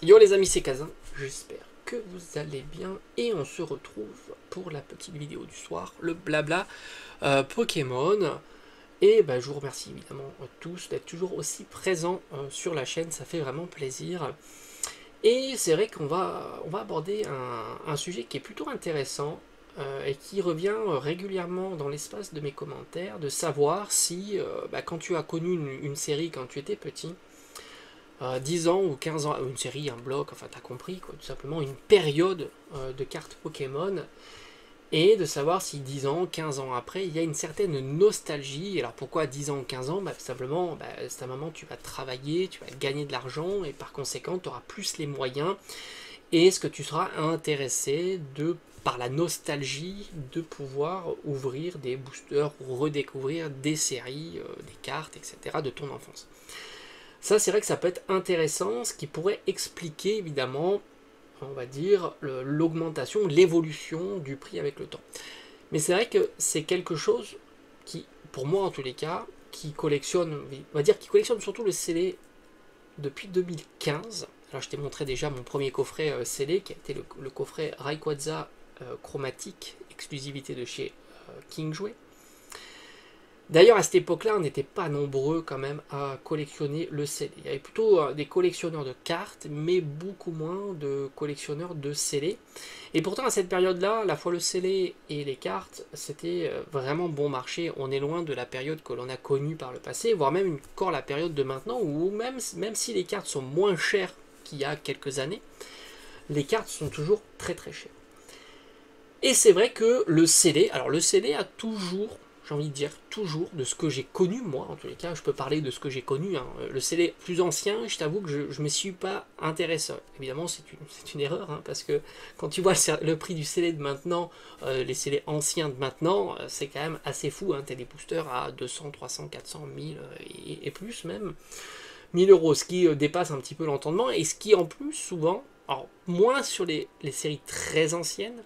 Yo les amis, c'est Kazin, j'espère que vous allez bien et on se retrouve pour la petite vidéo du soir, le blabla Pokémon. Et bah, je vous remercie évidemment tous d'être toujours aussi présents sur la chaîne, ça fait vraiment plaisir. Et c'est vrai qu'on va aborder un sujet qui est plutôt intéressant et qui revient régulièrement dans l'espace de mes commentaires, de savoir si quand tu as connu une série quand tu étais petit, 10 ans ou 15 ans, une série, un bloc, enfin t'as compris, quoi, tout simplement une période de cartes Pokémon, et de savoir si 10 ans, 15 ans après, il y a une certaine nostalgie. Alors pourquoi 10 ans ou 15 ans? Simplement, c'est un moment où tu vas travailler, tu vas gagner de l'argent, et par conséquent, tu auras plus les moyens, et est-ce que tu seras intéressé par la nostalgie, de pouvoir ouvrir des boosters, redécouvrir des séries, des cartes, etc. de ton enfance. Ça, c'est vrai que ça peut être intéressant, ce qui pourrait expliquer évidemment, on va dire, l'augmentation, l'évolution du prix avec le temps. Mais c'est vrai que c'est quelque chose qui, pour moi en tous les cas, qui collectionne, on va dire, qui collectionne surtout le scellé depuis 2015. Alors je t'ai montré déjà mon premier coffret scellé, qui a été le coffret Rayquaza chromatique, exclusivité de chez Kingsway. D'ailleurs, à cette époque-là, on n'était pas nombreux quand même à collectionner le scellé. Il y avait plutôt des collectionneurs de cartes, mais beaucoup moins de collectionneurs de scellés. Et pourtant, à cette période-là, à la fois le scellé et les cartes, c'était vraiment bon marché. On est loin de la période que l'on a connue par le passé, voire même encore la période de maintenant, où même si les cartes sont moins chères qu'il y a quelques années, les cartes sont toujours très très chères. Et c'est vrai que le scellé, alors le scellé a toujours, j'ai envie de dire toujours, de ce que j'ai connu moi, en tous les cas, je peux parler de ce que j'ai connu, hein. Le scellé plus ancien, je t'avoue que je ne me suis pas intéressé. Évidemment, c'est une erreur, hein, parce que quand tu vois le prix du scellé de maintenant, les scellés anciens de maintenant, c'est quand même assez fou, hein. Tu as des boosters à 200, 300, 400, 1000 et plus même, 1000 euros, ce qui dépasse un petit peu l'entendement, et ce qui en plus souvent, alors moins sur les séries très anciennes,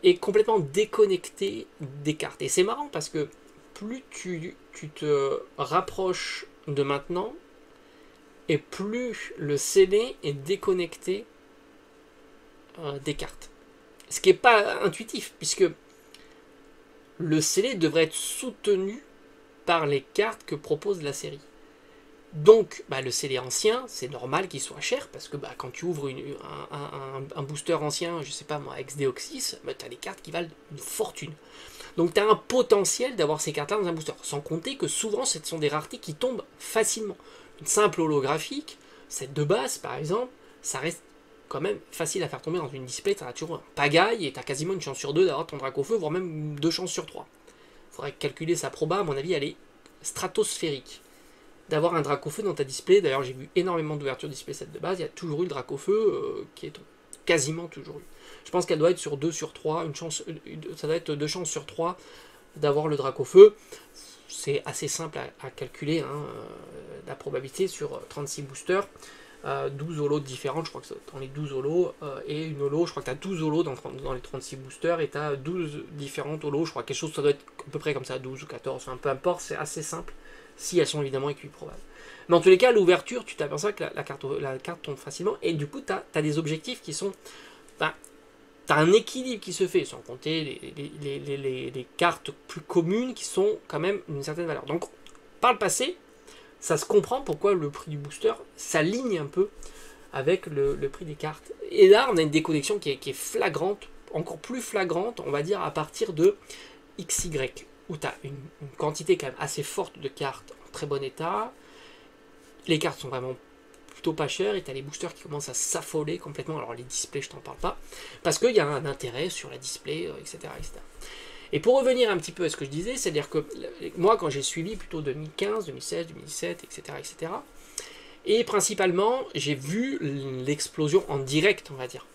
est complètement déconnecté des cartes. Et c'est marrant parce que plus tu te rapproches de maintenant, et plus le CD est déconnecté des cartes. Ce qui n'est pas intuitif, puisque le CD devrait être soutenu par les cartes que propose la série. Donc, le CD ancien, c'est normal qu'il soit cher, parce que quand tu ouvres un booster ancien, je sais pas moi, ex-Deoxys, tu as des cartes qui valent une fortune. Donc tu as un potentiel d'avoir ces cartes-là dans un booster. Sans compter que souvent, ce sont des raretés qui tombent facilement. Une simple holographique, cette de base par exemple, ça reste quand même facile à faire tomber dans une display. Tu as toujours un pagaille et tu as quasiment une chance sur 2 d'avoir ton Dracofeu, voire même 2 chances sur 3. Il faudrait calculer sa proba, à mon avis, elle est stratosphérique. D'avoir un Dracofeu dans ta display, d'ailleurs j'ai vu énormément d'ouvertures display set de base, il y a toujours eu le Dracofeu qui est quasiment toujours eu. Je pense qu'elle doit être sur 2 sur 3, ça doit être 2 chances sur 3 d'avoir le Dracofeu. C'est assez simple à calculer, hein, la probabilité sur 36 boosters, 12 holos différentes, je crois que dans les 12 holos, et une holo, je crois que tu as 12 holos dans les 36 boosters, et tu as 12 différentes holos, je crois que quelque chose, ça doit être à peu près comme ça, 12 ou 14, enfin peu importe, c'est assez simple, si elles sont évidemment équiprobables. Mais en tous les cas, l'ouverture, tu t'aperçois que la carte tombe facilement, et du coup, tu as des objectifs qui sont... tu as un équilibre qui se fait, sans compter les cartes plus communes qui sont quand même d'une certaine valeur. Donc, par le passé, ça se comprend pourquoi le prix du booster s'aligne un peu avec le prix des cartes. Et là, on a une déconnexion qui est flagrante, encore plus flagrante, on va dire, à partir de XY, où tu as une quantité quand même assez forte de cartes en très bon état. Les cartes sont vraiment plutôt pas chères, et tu as les boosters qui commencent à s'affoler complètement. Alors les displays, je t'en parle pas, parce qu'il y a un intérêt sur la display, etc., etc. Et pour revenir un petit peu à ce que je disais, c'est-à-dire que moi, quand j'ai suivi plutôt 2015, 2016, 2017, etc., etc., et principalement, j'ai vu l'explosion en direct, on va dire,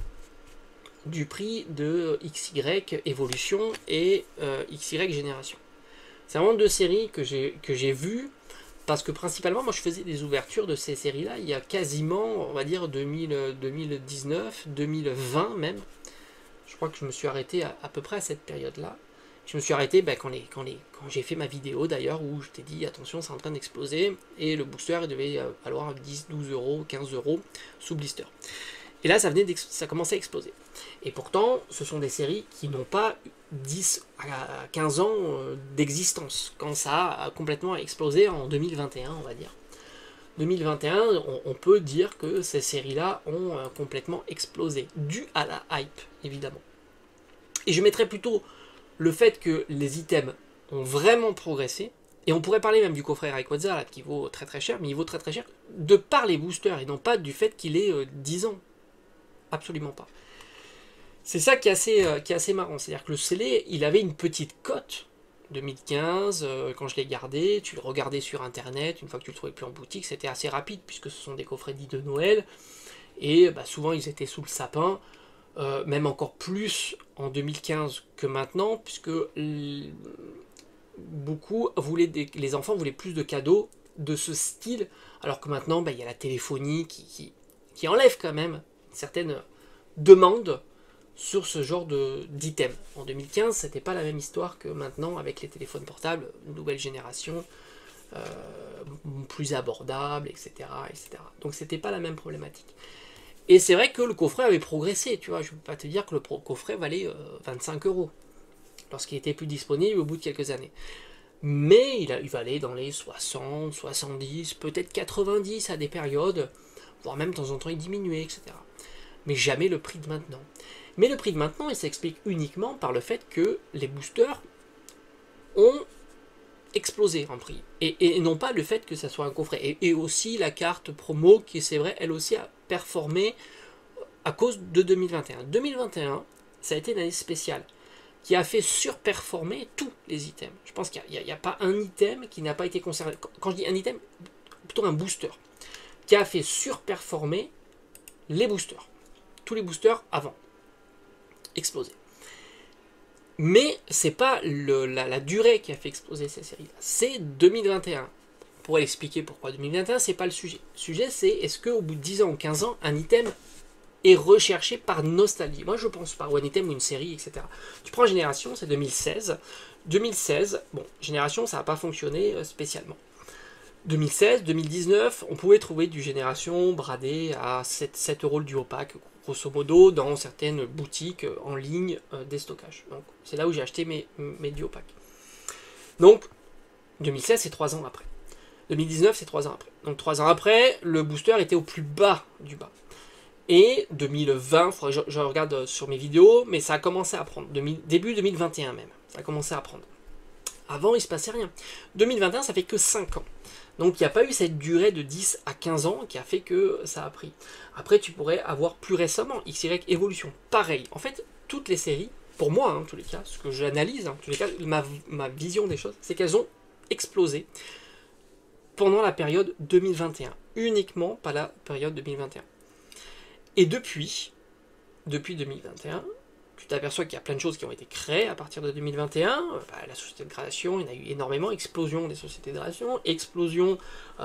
du prix de XY Evolution et XY Génération. C'est vraiment deux séries que j'ai vues, parce que principalement, moi je faisais des ouvertures de ces séries-là il y a quasiment, on va dire, 2019, 2020 même. Je crois que je me suis arrêté à peu près à cette période-là. Je me suis arrêté quand j'ai fait ma vidéo d'ailleurs, où je t'ai dit attention, c'est en train d'exploser, et le booster il devait valoir 10, 12 euros, 15 euros sous blister. Et là, ça commençait à exploser. Et pourtant, ce sont des séries qui n'ont pas 10 à 15 ans d'existence, quand ça a complètement explosé en 2021, on va dire. 2021, on peut dire que ces séries-là ont complètement explosé, dû à la hype, évidemment. Et je mettrais plutôt le fait que les items ont vraiment progressé, et on pourrait parler même du coffret Rayquaza, là, qui vaut très très cher, mais il vaut très très cher de par les boosters, et non pas du fait qu'il ait 10 ans. Absolument pas. C'est ça qui est assez marrant, c'est-à-dire que le scellé, il avait une petite cote, 2015, quand je l'ai gardé, tu le regardais sur internet, une fois que tu le trouvais plus en boutique, c'était assez rapide, puisque ce sont des coffrets dits de Noël, et souvent ils étaient sous le sapin, même encore plus en 2015 que maintenant, puisque beaucoup voulaient les enfants voulaient plus de cadeaux de ce style, alors que maintenant il y a la téléphonie qui enlève quand même certaines demandes sur ce genre d'item. En 2015, c'était pas la même histoire que maintenant avec les téléphones portables, nouvelle génération, plus abordable, etc., etc. Donc c'était pas la même problématique. Et c'est vrai que le coffret avait progressé, tu vois, je peux pas te dire que le coffret valait 25 euros lorsqu'il était plus disponible au bout de quelques années. Mais il valait dans les 60, 70, peut-être 90 à des périodes, voire même de temps en temps il diminuait, etc. Mais jamais le prix de maintenant. Mais le prix de maintenant, il s'explique uniquement par le fait que les boosters ont explosé en prix. Et non pas le fait que ça soit un coffret. Et aussi la carte promo, qui c'est vrai, elle aussi a performé à cause de 2021. 2021, ça a été une année spéciale, qui a fait surperformer tous les items. Je pense qu'il n'y a pas un item qui n'a pas été conservé. Quand je dis un item, plutôt un booster, qui a fait surperformer les boosters. Tous les boosters avant. Exploser. Mais c'est pas la durée qui a fait exploser ces séries-là. C'est 2021. On pourrait expliquer pourquoi 2021, c'est pas le sujet. Le sujet, c'est est-ce qu'au bout de 10 ans ou 15 ans, un item est recherché par nostalgie. Moi, je pense pas. Ou un item ou une série, etc. Tu prends Génération, c'est 2016. 2016, bon, Génération, ça n'a pas fonctionné spécialement. 2016, 2019, on pouvait trouver du Génération bradé à 7 euros le duo pack, grosso modo, dans certaines boutiques en ligne des stockages. Donc, c'est là où j'ai acheté mes duo packs. Donc, 2016, c'est 3 ans après. 2019, c'est 3 ans après. Donc, 3 ans après, le booster était au plus bas du bas. Et 2020, je regarde sur mes vidéos, mais ça a commencé à prendre. Début 2021 même, ça a commencé à prendre. Avant, il ne se passait rien. 2021, ça fait que 5 ans. Donc il n'y a pas eu cette durée de 10 à 15 ans qui a fait que ça a pris. Après, tu pourrais avoir plus récemment XY Evolution. Pareil. En fait, toutes les séries, pour moi, en tous les cas, ce que j'analyse, en tous les cas, ma vision des choses, c'est qu'elles ont explosé pendant la période 2021. Uniquement pas la période 2021. Et depuis 2021, tu t'aperçois qu'il y a plein de choses qui ont été créées à partir de 2021. La société de gradation, il y en a eu énormément. Explosion des sociétés de gradation, explosion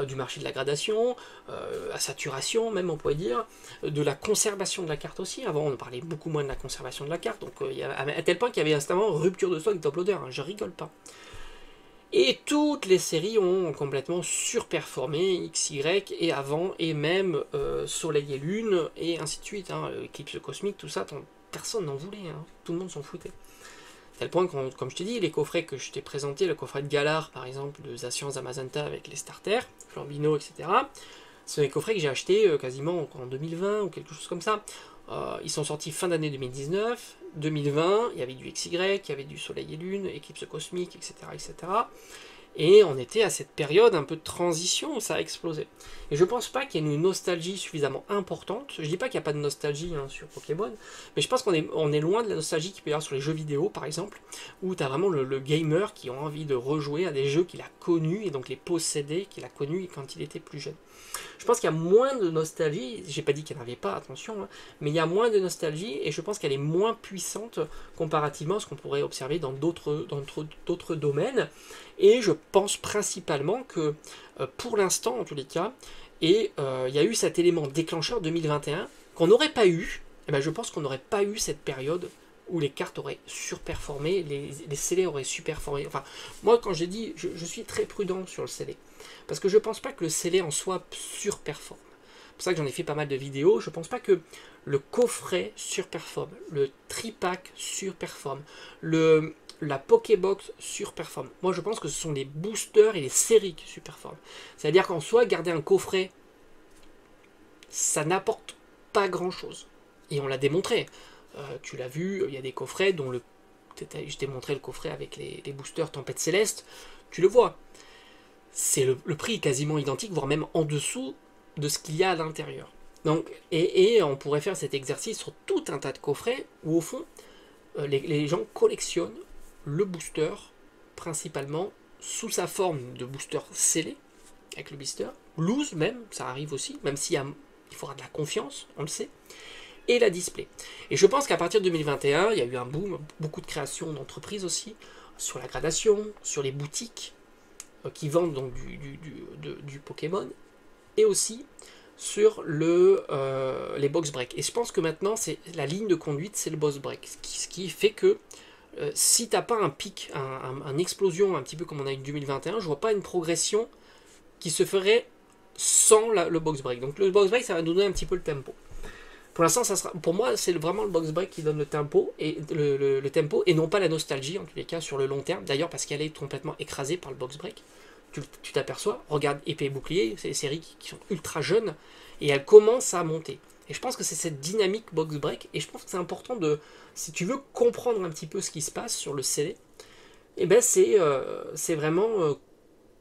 du marché de la gradation, à saturation même on pourrait dire, de la conservation de la carte aussi. Avant on parlait beaucoup moins de la conservation de la carte, donc à tel point qu'il y avait instamment rupture de stock de top-loader, hein, je rigole pas. Et toutes les séries ont complètement surperformé, XY et avant, et même Soleil et Lune, et ainsi de suite. Hein, Eclipse cosmique, tout ça, personne n'en voulait, hein, tout le monde s'en foutait. À tel point que, comme je t'ai dit, les coffrets que je t'ai présentés, le coffret de Galar, par exemple, de Zacian Zamazenta avec les starters, Flambino, etc., c'est des coffrets que j'ai achetés quasiment en 2020 ou quelque chose comme ça. Ils sont sortis fin d'année 2019, 2020, il y avait du XY, il y avait du Soleil et Lune, Éclipse cosmique, etc., etc. Et on était à cette période un peu de transition où ça a explosé. Et je pense pas qu'il y ait une nostalgie suffisamment importante. Je dis pas qu'il n'y a pas de nostalgie sur Pokémon, mais je pense qu'on est loin de la nostalgie qu'il peut y avoir sur les jeux vidéo, par exemple, où tu as vraiment le gamer qui a envie de rejouer à des jeux qu'il a connus, et donc les posséder qu'il a connus quand il était plus jeune. Je pense qu'il y a moins de nostalgie, j'ai pas dit qu'il n'y en avait pas, attention, hein, mais il y a moins de nostalgie, et je pense qu'elle est moins puissante comparativement à ce qu'on pourrait observer dans d'autres domaines. Et je pense principalement que, pour l'instant en tous les cas, il y a eu cet élément déclencheur 2021 qu'on n'aurait pas eu, et ben je pense qu'on n'aurait pas eu cette période où les cartes auraient surperformé, les scellés auraient surperformé. Enfin, moi, quand j'ai dit, je suis très prudent sur le scellé. Parce que je ne pense pas que le scellé en soi surperforme. C'est pour ça que j'en ai fait pas mal de vidéos. Je ne pense pas que le coffret surperforme, le tripack surperforme, la Pokébox surperforme. Moi, je pense que ce sont les boosters et les séries qui surperforment. C'est-à-dire qu'en soi, garder un coffret, ça n'apporte pas grand-chose. Et on l'a démontré. Tu l'as vu, il y a des coffrets dont je t'ai montré le coffret avec les boosters Tempête Céleste. Tu le vois. C'est le prix est quasiment identique, voire même en dessous de ce qu'il y a à l'intérieur. Donc, et on pourrait faire cet exercice sur tout un tas de coffrets où au fond, les gens collectionnent le booster principalement sous sa forme de booster scellé, avec le blister, loose même, ça arrive aussi, même s'il faudra de la confiance, on le sait, et la display. Et je pense qu'à partir de 2021, il y a eu un boom, beaucoup de créations d'entreprises aussi, sur la gradation, sur les boutiques qui vendent donc du Pokémon, et aussi sur les box break. Et je pense que maintenant, c'est la ligne de conduite, c'est le box break, ce qui fait que si t'as pas un pic, une explosion un petit peu comme on a eu en 2021, je vois pas une progression qui se ferait sans le box break. Donc le box break, ça va nous donner un petit peu le tempo. Pour l'instant, pour moi, c'est vraiment le box break qui donne le tempo, et le tempo, et non pas la nostalgie, en tous les cas, sur le long terme. D'ailleurs, parce qu'elle est complètement écrasée par le box break. Tu t'aperçois, regarde Épée et Bouclier, c'est des séries qui sont ultra jeunes, et elles commencent à monter. Et je pense que c'est cette dynamique box break, et je pense que c'est important si tu veux comprendre un petit peu ce qui se passe sur le scellé, et ben c'est vraiment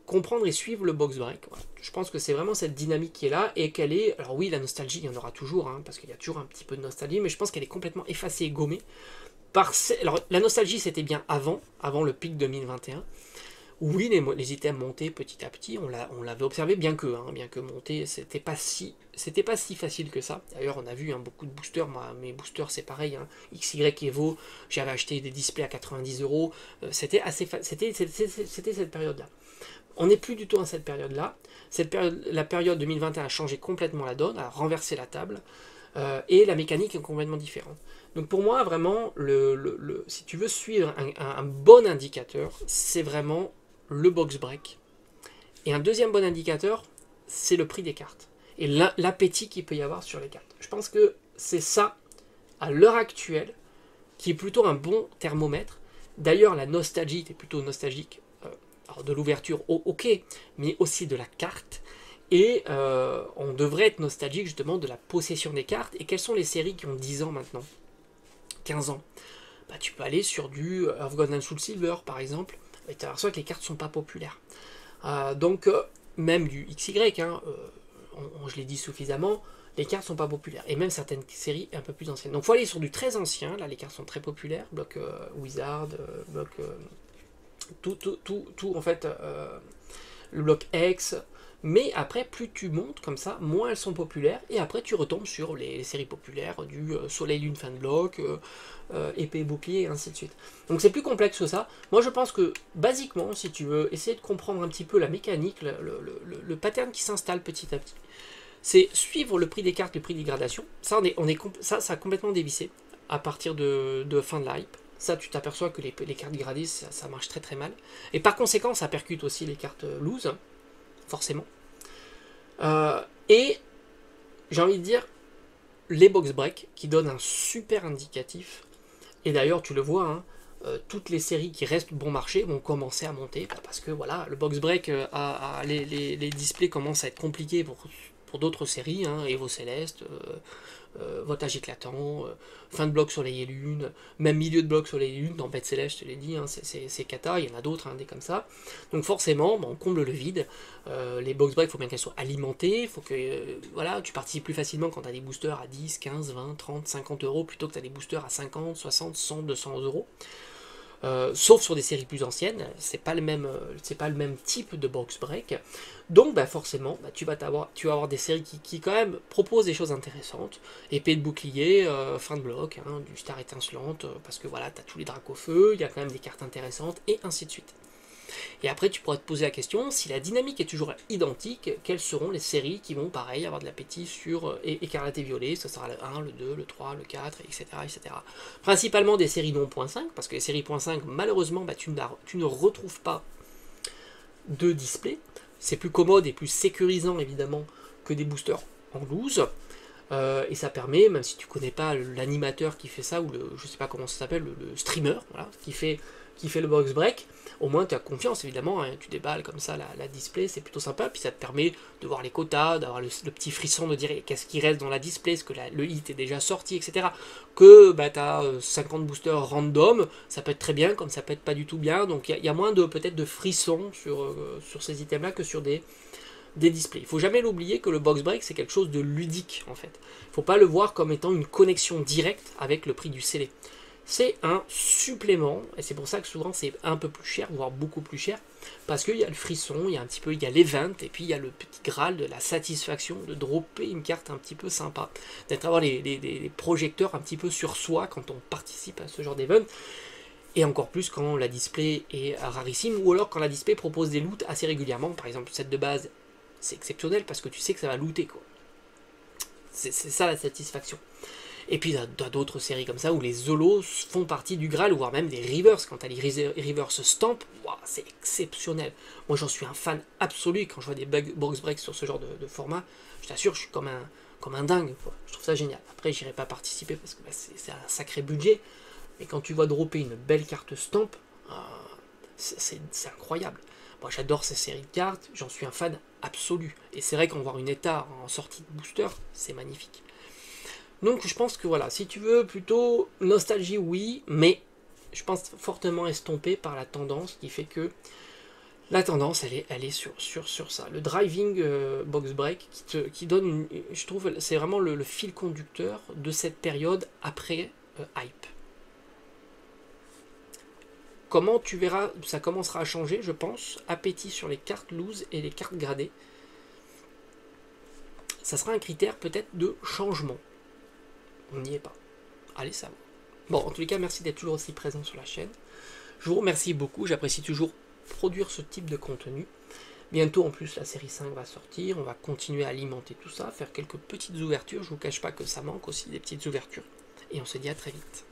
comprendre et suivre le box break. Voilà. Je pense que c'est vraiment cette dynamique qui est là, et qu'elle est, alors oui, la nostalgie, il y en aura toujours, parce qu'il y a toujours un petit peu de nostalgie, mais je pense qu'elle est complètement effacée et gommée. Alors la nostalgie, c'était bien avant le pic 2021, oui, les items montaient petit à petit, on l'avait observé, bien que monter, c'était pas si facile que ça. D'ailleurs, on a vu beaucoup de boosters, mes boosters c'est pareil, XY Evo, j'avais acheté des displays à 90 €, c'était cette période-là. On n'est plus du tout dans cette période-là. La période 2021 a changé complètement la donne, a renversé la table, et la mécanique est complètement différente. Donc pour moi, vraiment, si tu veux suivre un bon indicateur, c'est vraiment le box break. Et un deuxième bon indicateur, c'est le prix des cartes. Et l'appétit qu'il peut y avoir sur les cartes. Je pense que c'est ça, à l'heure actuelle, qui est plutôt un bon thermomètre. D'ailleurs, la nostalgie, tu es plutôt nostalgique, alors de l'ouverture, ok, mais aussi de la carte. Et on devrait être nostalgique justement de la possession des cartes. Et quelles sont les séries qui ont 10 ans maintenant, 15 ans? Tu peux aller sur du Earth Gold and Soul Silver par exemple, et tu aperçois que les cartes ne sont pas populaires. Donc même du XY, je l'ai dit suffisamment, les cartes ne sont pas populaires. Et même certaines séries un peu plus anciennes. Donc il faut aller sur du très ancien, là les cartes sont très populaires, bloc Wizard, bloc tout en fait, le bloc X. Mais après, plus tu montes comme ça, moins elles sont populaires, et après tu retombes sur les séries populaires du Soleil Lune fin de bloc, Épée et Bouclier, et ainsi de suite. Donc c'est plus complexe que ça. Moi je pense que, basiquement, si tu veux essayer de comprendre un petit peu la mécanique, le pattern qui s'installe petit à petit, c'est suivre le prix des cartes, le prix des gradations. Ça, ça a complètement dévissé à partir de fin de la hype. Ça, tu t'aperçois que les cartes gradées, ça marche très très mal. Et par conséquent, ça percute aussi les cartes loose, forcément. Et j'ai envie de dire, les box break qui donnent un super indicatif. Et d'ailleurs, tu le vois, toutes les séries qui restent bon marché vont commencer à monter, parce que voilà, le box break, les displays commencent à être compliqués pour d'autres séries, Evo Céleste, Voltage éclatant, fin de bloc Soleil et Lune, même milieu de bloc Soleil et Lune, Tempête Céleste, je te l'ai dit, c'est cata, il y en a d'autres, des comme ça. Donc forcément, on comble le vide. Les box break, il faut bien qu'elles soient alimentées, il faut que voilà, tu participes plus facilement quand tu as des boosters à 10, 15, 20, 30, 50 € plutôt que tu as des boosters à 50, 60, 100, 200 €. Sauf sur des séries plus anciennes, c'est pas le même type de box break. Donc forcément, tu vas avoir des séries qui quand même proposent des choses intéressantes. Épée de Bouclier, fin de bloc, du Star étincelante, parce que voilà, tu as tous les dracs au feu, il y a quand même des cartes intéressantes, et ainsi de suite. Et après, tu pourras te poser la question, si la dynamique est toujours identique, quelles seront les séries qui vont, pareil, avoir de l'appétit sur Écarlate et Violet, ça sera le 1, le 2, le 3, le 4, etc. etc. Principalement des séries non .5, parce que les séries .5, malheureusement, bah, tu ne retrouves pas de display. C'est plus commode et plus sécurisant, évidemment, que des boosters en loose. Et ça permet, même si tu connais pas l'animateur qui fait ça, ou je sais pas comment ça s'appelle, le streamer, voilà, qui fait le box break, au moins tu as confiance évidemment, hein, tu déballes comme ça la display, c'est plutôt sympa, puis ça te permet de voir les quotas, d'avoir le petit frisson de dire qu'est-ce qui reste dans la display, est-ce que le hit est déjà sorti, etc. Que bah, tu as 50 boosters random, ça peut être très bien, comme ça peut être pas du tout bien, donc il y a moins de peut-être de frisson sur ces items-là que sur des displays. Il ne faut jamais l'oublier que le box break c'est quelque chose de ludique en fait. Il ne faut pas le voir comme étant une connexion directe avec le prix du scellé. C'est un supplément, et c'est pour ça que souvent c'est un peu plus cher, voire beaucoup plus cher, parce qu'il y a le frisson, il y a l'event, et puis il y a le petit graal de la satisfaction de dropper une carte un petit peu sympa, d'avoir les projecteurs un petit peu sur soi quand on participe à ce genre d'event. Et encore plus quand la display est rarissime, ou alors quand la display propose des loots assez régulièrement. Par exemple, cette de base, c'est exceptionnel parce que tu sais que ça va looter, quoi. C'est ça la satisfaction. Et puis tu as d'autres séries comme ça où les Zolos font partie du Graal, voire même des Reverse. Quand tu as les Reverse Stamp, wow, c'est exceptionnel. Moi j'en suis un fan absolu quand je vois des box breaks sur ce genre de format. Je t'assure, je suis comme un dingue, quoi. Je trouve ça génial. Après, j'irai pas participer parce que bah, c'est un sacré budget. Mais quand tu vois dropper une belle carte Stamp, c'est incroyable. Moi j'adore ces séries de cartes, j'en suis un fan absolu. Et c'est vrai qu'en voir une état en sortie de booster, c'est magnifique. Donc je pense que voilà, si tu veux plutôt nostalgie, oui, mais je pense fortement estompé par la tendance qui fait que la tendance elle est sur ça. Le driving box break qui donne je trouve c'est vraiment le fil conducteur de cette période après hype. Comment tu verras, ça commencera à changer, je pense. Appétit sur les cartes loose et les cartes gradées. Ça sera un critère peut-être de changement. On n'y est pas. Allez, ça va. Bon, en tous les cas, merci d'être toujours aussi présent sur la chaîne. Je vous remercie beaucoup. J'apprécie toujours produire ce type de contenu. Bientôt, en plus, la série 5 va sortir. On va continuer à alimenter tout ça, faire quelques petites ouvertures. Je ne vous cache pas que ça manque aussi des petites ouvertures. Et on se dit à très vite.